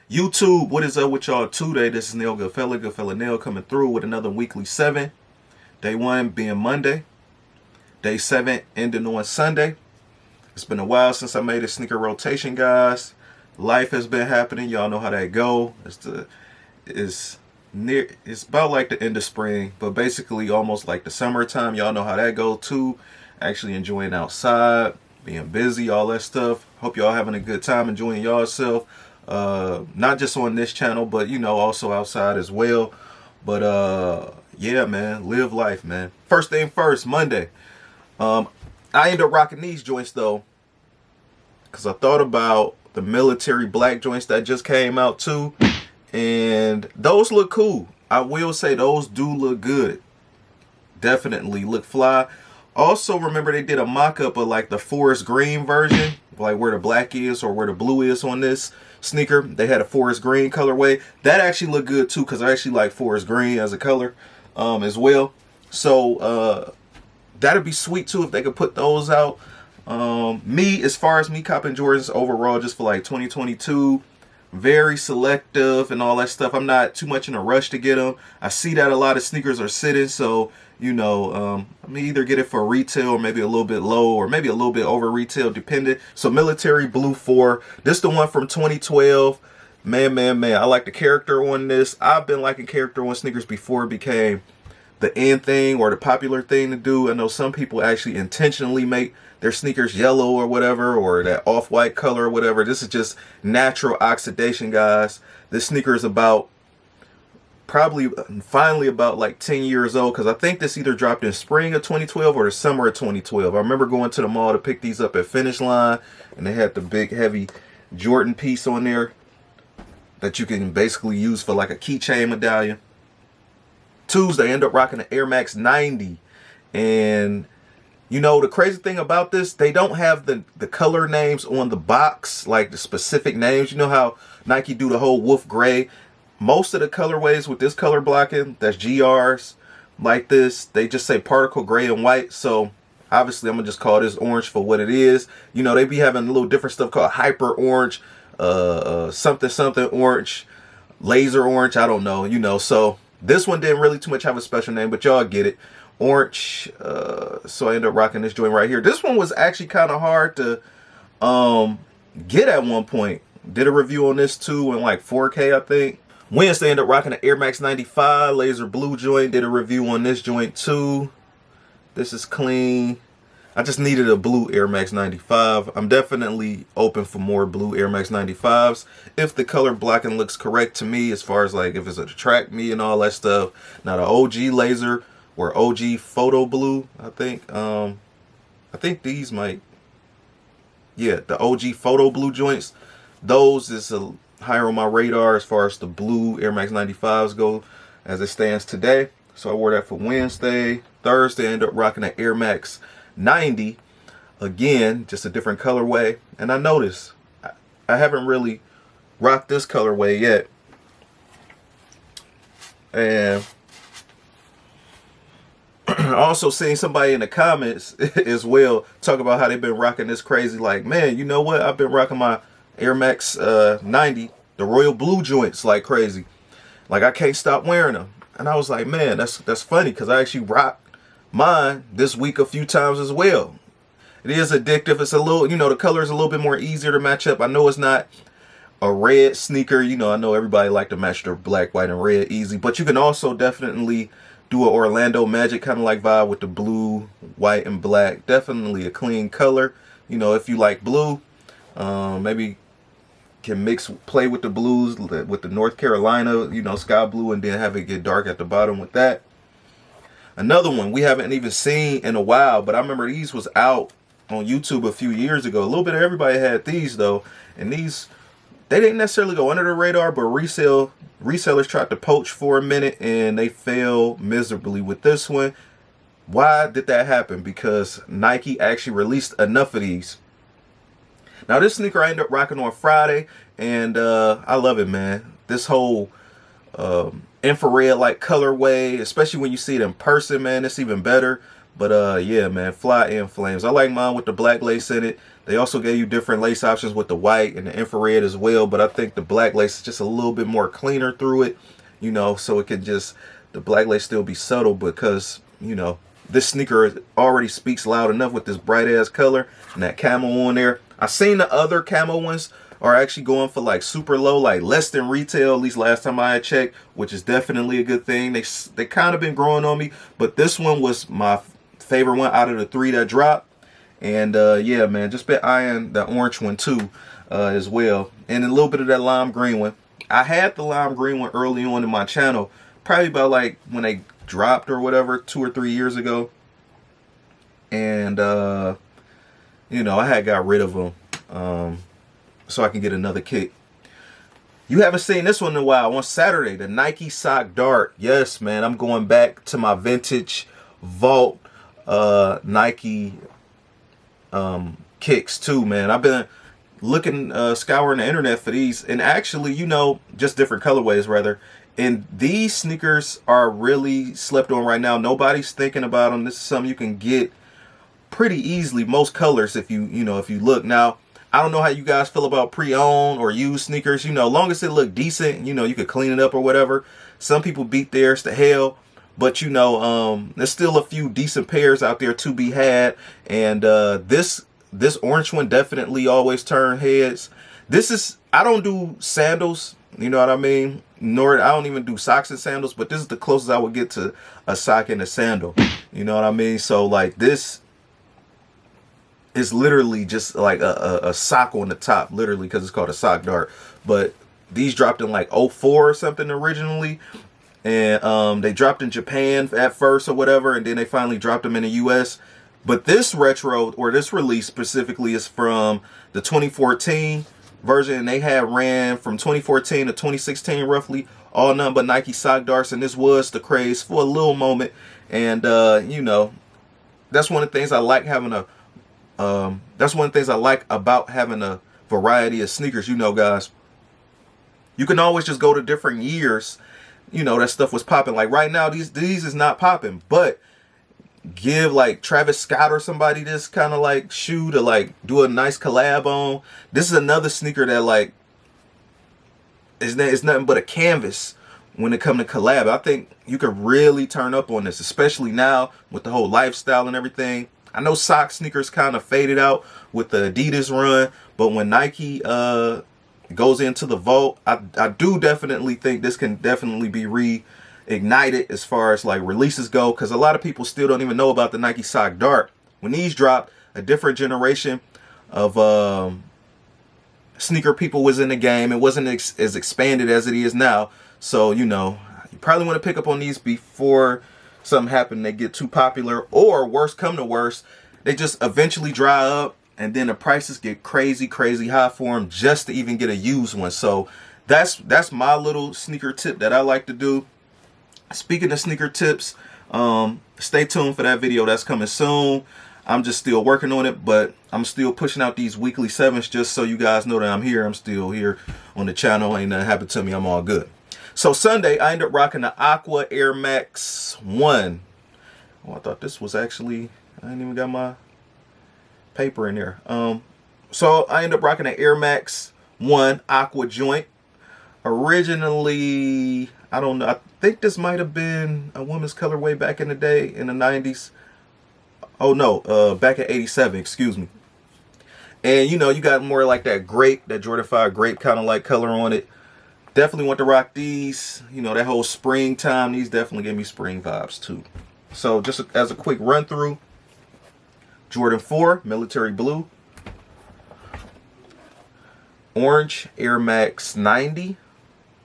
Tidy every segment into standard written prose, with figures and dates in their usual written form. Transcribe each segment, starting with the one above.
YouTube, what is up with y'all today? This is Neil Goodfella Neil coming through with another weekly 7. Day 1 being Monday. Day 7 ending on Sunday. It's been a while since I made a sneaker rotation, guys. Life has been happening. Y'all know how that go. It's about like the end of spring, but basically almost like the summertime. Y'all know how that go too. Actually enjoying outside, being busy, all that stuff. Hope y'all having a good time, enjoying yourself. Not just on this channel, but also outside as well. But yeah, man, live life, man. First thing first, Monday. I ended up rocking these joints though, because I thought about the military black joints that just came out too, and those look cool. I will say those do look good. Definitely look fly. Also, remember they did a mock-up of like the forest green version, like where the black is or where the blue is on this sneaker. They had a forest green colorway. That actually looked good too, because I actually like forest green as a color as well. So that'd be sweet too if they could put those out. As far as me copping Jordans overall, just for like 2022, very selective and all that stuff. I'm not too much in a rush to get them. I see that a lot of sneakers are sitting, so I may either get it for retail or maybe a little bit low or maybe a little bit over retail, dependent. So Military Blue 4, this the one from 2012. Man, I like the character on this. I've been liking character on sneakers before it became the end thing or the popular thing to do. I know some people actually intentionally make their sneakers yellow or whatever, or that off-white color or whatever. This is just natural oxidation, guys. This sneaker is about finally about like 10 years old, because I think this either dropped in spring of 2012 or the summer of 2012. I remember going to the mall to pick these up at Finish Line, and they had the big heavy Jordan piece on there that you can basically use for like a keychain medallion. Tuesday, I end up rocking the Air Max 90. And the crazy thing about this, they don't have the color names on the box, like the specific names. You know how Nike do the whole wolf gray? Most of the colorways with this color blocking, that's GRs like this, they just say particle gray and white. So obviously I'm gonna just call this orange for what it is. They be having a little different stuff called hyper orange, something orange, laser orange, I don't know, so this one didn't really too much have a special name, but y'all get it. Orange. So I ended up rocking this joint right here. This one was actually kind of hard to get at one point. Did a review on this too in like 4K, I think. Wednesday, ended up rocking the Air Max 95 laser blue joint. Did a review on this joint too. This is clean. I just needed a blue Air Max 95. I'm definitely open for more blue Air Max 95s if the color blocking looks correct to me, as far as like if it's attract me and all that stuff. Now the OG laser or OG photo blue, I think these might, yeah, the OG photo blue joints, those is higher on my radar as far as the blue Air Max 95s go as it stands today. So I wore that for Wednesday. Thursday, I ended up rocking the Air Max 90. Again, just a different colorway. And I noticed I haven't really rocked this colorway yet. And also seeing somebody in the comments as well talk about how they've been rocking this crazy. Like, man, you know what? I've been rocking my Air Max 90, the royal blue joints, like crazy. Like, I can't stop wearing them. And I was like, man, that's funny, because I actually rocked mine this week a few times as well. It is addictive. It's a little, the color is a little bit more easier to match up. I know it's not a red sneaker. I know everybody like to match their black, white, and red easy. But you can also definitely do an Orlando Magic kind of like vibe with the blue, white, and black. Definitely a clean color. If you like blue, maybe can play with the blues, with the North Carolina, sky blue, and then have it get dark at the bottom with that. Another one we haven't even seen in a while, but I remember these was out on YouTube a few years ago. A little bit of everybody had these though, and these, they didn't necessarily go under the radar, but resellers tried to poach for a minute and they failed miserably with this one. Why did that happen? Because Nike actually released enough of these. Now this sneaker I ended up rocking on Friday, and I love it, man. This whole infrared like colorway, especially when you see it in person, man, it's even better. But yeah, man, fly in flames. I like mine with the black lace in it. They also gave you different lace options with the white and the infrared as well, but I think the black lace is just a little bit more cleaner through it, you know, so it can just, the black lace still be subtle, because, you know, this sneaker already speaks loud enough with this bright ass color and that camo on there. I seen the other camo ones are actually going for like super low, like less than retail, at least last time I had checked, which is definitely a good thing. They kind of been growing on me, but this one was my favorite one out of the 3 that dropped. And yeah, man, just been eyeing the orange one too as well, and a little bit of that lime green one. I had the lime green one early on in my channel, probably about like when they dropped or whatever 2 or 3 years ago, and you know, I had got rid of them so I can get another kick. You haven't seen this one in a while. On Saturday, the Nike Sock Dart. Yes, man, I'm going back to my vintage vault Nike kicks too, man. I've been looking, scouring the internet for these, and actually, you know, just different colorways rather. And these sneakers are really slept on right now. Nobody's thinking about them. This is something you can get pretty easily, most colors, if you know, if you look. Now, I don't know how you guys feel about pre-owned or used sneakers. You know, long as it look decent, you know, you could clean it up or whatever. Some people beat theirs to hell, but you know, there's still a few decent pairs out there to be had. And this orange one definitely always turn heads. This is, I don't do sandals, you know what I mean? Nor I don't even do socks and sandals, but this is the closest I would get to a sock and a sandal. You know what I mean? So like this is literally just like a sock on the top, literally, because it's called a Sock Dart. But these dropped in like 04 or something originally, and they dropped in Japan at first or whatever, and then they finally dropped them in the US. But this retro, or this release specifically, is from the 2014 version. They had ran from 2014 to 2016 roughly, all nothing but Nike Sock Darts, and this was the craze for a little moment. And you know, that's one of the things I like having a that's one of the things I like about having a variety of sneakers. You know, guys, you can always just go to different years, you know, that stuff was popping. Like right now, these is not popping, but give like Travis Scott or somebody this kind of like shoe to like do a nice collab on. This is another sneaker that like is nothing but a canvas when it comes to collab. I think you could really turn up on this, especially now with the whole lifestyle and everything. I know sock sneakers kind of faded out with the Adidas run, but when Nike goes into the vault, I do definitely think this can definitely be reignited as far as like releases go, because a lot of people still don't even know about the Nike Sock Dart. When these dropped, a different generation of sneaker people was in the game. It wasn't as expanded as it is now. So, you know, you probably want to pick up on these before something happen, they get too popular, or worse come to worse, they just eventually dry up and then the prices get crazy high for them just to even get a used one. So that's my little sneaker tip that I like to do. Speaking of sneaker tips, stay tuned for that video that's coming soon. I'm just still working on it, but I'm still pushing out these weekly 7s just so you guys know that I'm here. I'm still here on the channel. Ain't nothing happened to me. I'm all good. So Sunday, I ended up rocking the Aqua Air Max 1. Oh, I thought this was actually, I ain't even got my paper in there. So I ended up rocking the Air Max 1 Aqua joint. Originally, I don't know, I think this might have been a woman's colorway back in the day, in the 90s. Oh no, back in 87, excuse me. And you know, you got more like that grape, that Jordan 5 grape kind of like color on it. Definitely want to rock these. You know, that whole springtime, these definitely give me spring vibes too. So just as a quick run through, Jordan 4 military blue, orange Air Max 90,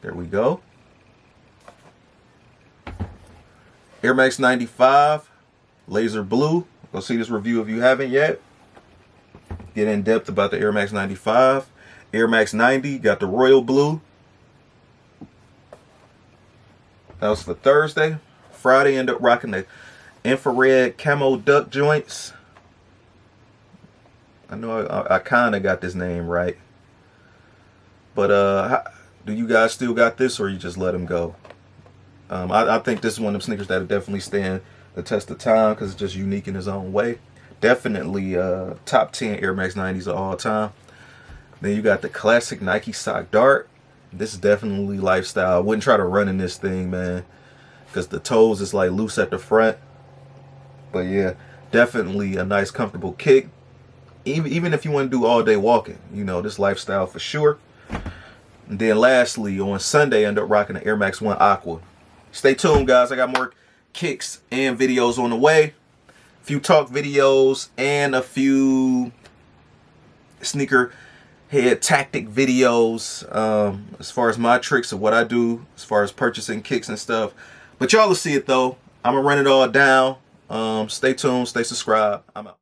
there we go, Air Max 95 laser blue. Go see this review if you haven't yet. Get in depth about the Air Max 95. Air Max 90 got the royal blue. That was for Thursday. Friday, ended up rocking the infrared camo duck joints. I know I kind of got this name right. But do you guys still got this, or you just let them go? I think this is one of them sneakers that definitely stand the test of time because it's just unique in its own way. Definitely top 10 Air Max 90s of all time. Then you got the classic Nike Sock Dart. This is definitely lifestyle. I wouldn't try to run in this thing, man, because the toes is like loose at the front. But yeah, definitely a nice comfortable kick. Even if you want to do all day walking, you know, this lifestyle for sure. And then lastly, on Sunday, I ended up rocking the Air Max 1 Aqua. Stay tuned, guys. I got more kicks and videos on the way. A few talk videos and a few sneaker head tactic videos, as far as my tricks of what I do as far as purchasing kicks and stuff. But y'all will see it though. I'm gonna run it all down. Stay tuned, stay subscribed. I'm out.